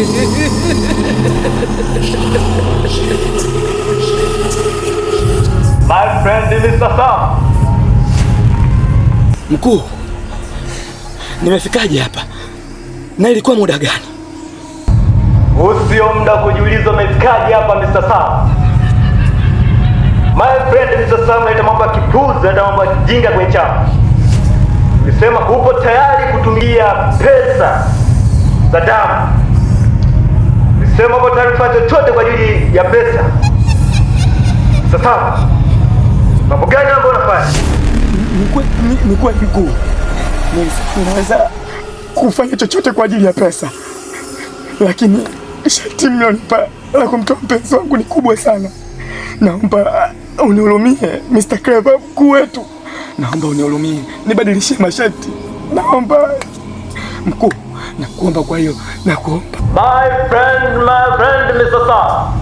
My friend Mr. Sam. Mkuu, nimefikaje hapa? Na ilikuwa muda gani? Usio muda kujiuliza umefikaje hapa Mr. Sam. My friend Mr. Sam, naita mambo ya kipuzi, naita mambo ya kijinga kwenye chama. Ulisema upo tayari kutumia pesa za damu. Ulisema upo tayari kufanya chochote kwa ajili ya pesa. Mr. Sam, mambo gani ambayo unafanya? Mkuu, naweza kufanya chochote kwa ajili ya pesa, lakini sharti mlionipa la kumtoa mpenzi wangu ni kubwa sana. Naomba unihurumie Mr. Clever, mkuu wetu. Naomba unihurumie, nibadilishie masharti. Naomba mkuu, nakuomba. Kwa hiyo nakuomba. My friend Mr. Sam.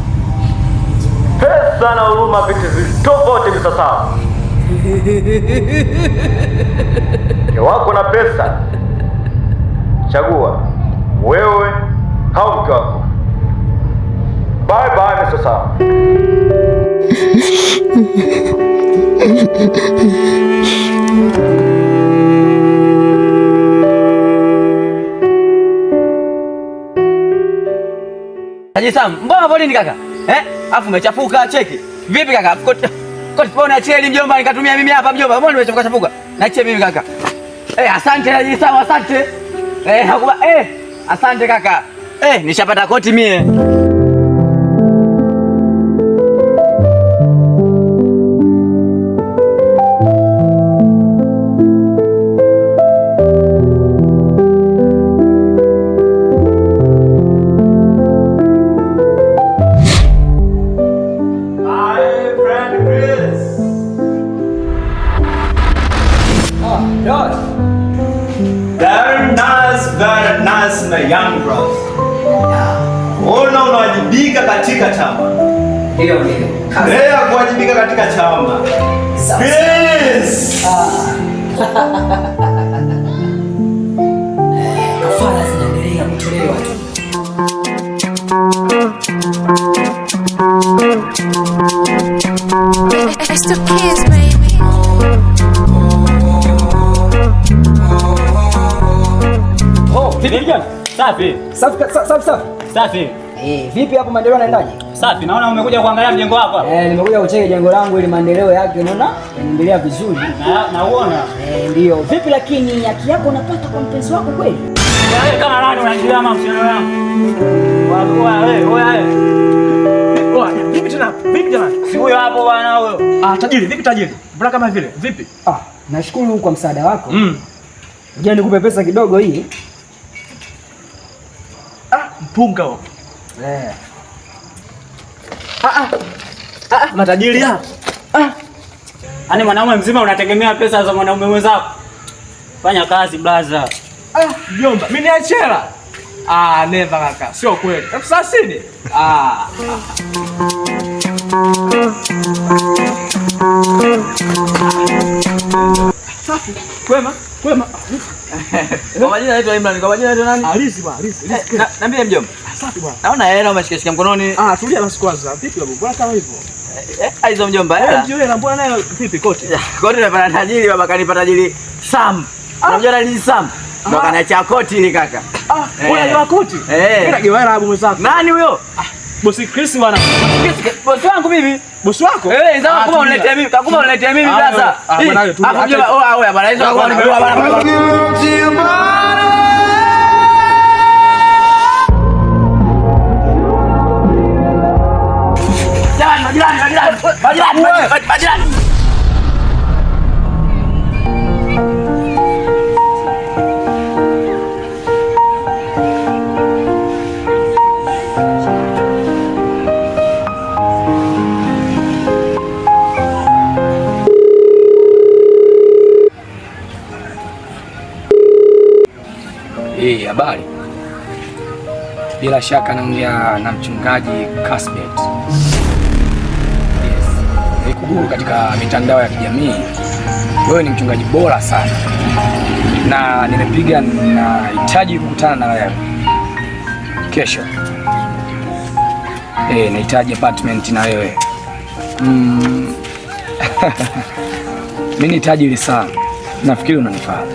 Pesa na huruma vitu tofauti Mr. Sam. Mke wako na pesa, chagua wewe au mke wako. Bye bye Mr. Sam. Haji Sam, mbona polini kaka? Afu umechafuka, cheki. Vipi kaka? Koti pona cheli mjomba, nikatumia mimi hapa mjomba. Mbona umechafuka? Nache mimi kaka. Asante Haji Sam, asante. Asante kaka. Nishapata koti mie. Very nice my young bros. Unawajibika katika chama. Ndio. Leo kuwajibika katika chama. Yes. Kafara zinaendelea kutolewa tu. It's the kids, baby. Vipi kijana? Safi. Safi. Vipi hapo maendeleo yanaendaje? Safi. Naona umekuja kuangalia mjengo wako hapa. Nimekuja kucheki jengo langu ili maendeleo yake unaona yanaendelea vizuri. Na uona? Ndio. Vipi lakini haki yako unapata kwa mpenzi wako kweli? Wewe kama nani unaingilia mahusiano yangu? Wewe. Vipi tena? Si huyo hapo bwana huyo. Tajiri, vipi tajiri? Mbona kama vile? Vipi? Nashukuru kwa msaada wako. Ngoja nikupe pesa kidogo hii. Mpunga huo. Matajiri hapa. Yaani mwanaume mzima unategemea pesa za mwanaume mwenzako. Fanya kazi blaza. Mjomba, mimi ni achela. Never kaka. Sio kweli. F30. Safi. Kwema. Kwa majina naitwa Imran. Kwa majina naitwa nani? Alisi bwana, Alisi. Niambie mjomba. Safi bwana. Naona hela umeshikashika mkononi. Tulia basi kwanza. Vipi babu? Bwana kama hivyo. Hizo mjomba hela. Ndio hela mbona nayo vipi koti? Koti napata tajiri baba kanipa tajiri Sam. Unajua nani Sam? Ndo kaniacha koti ile kaka. Unajua koti? Kila gewera abu mwenzako. Nani huyo? Bosi Chris bwana. Bosi wangu mimi. Bosi wako? Sasa kama uniletea mimi, kama uniletea mimi sasa. Bwana wewe tu. Oya bwana hizo kwa nimeua bwana. Majirani. Habari. Bila shaka naongea na mchungaji Kasbet. Yes. Nikuguru katika mitandao ya kijamii. Wewe ni mchungaji bora sana. Na nimepiga nahitaji kukutana na wewe. Kesho. Nahitaji apartment na wewe. Mimi ni tajiri sana. Nafikiri unanifahamu.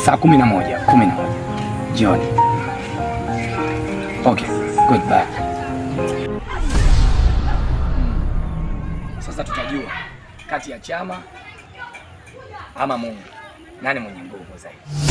Saa 11 jioni. Okay, goodbye. Sasa tutajua kati ya chama ama Mungu nani mwenye nguvu zaidi.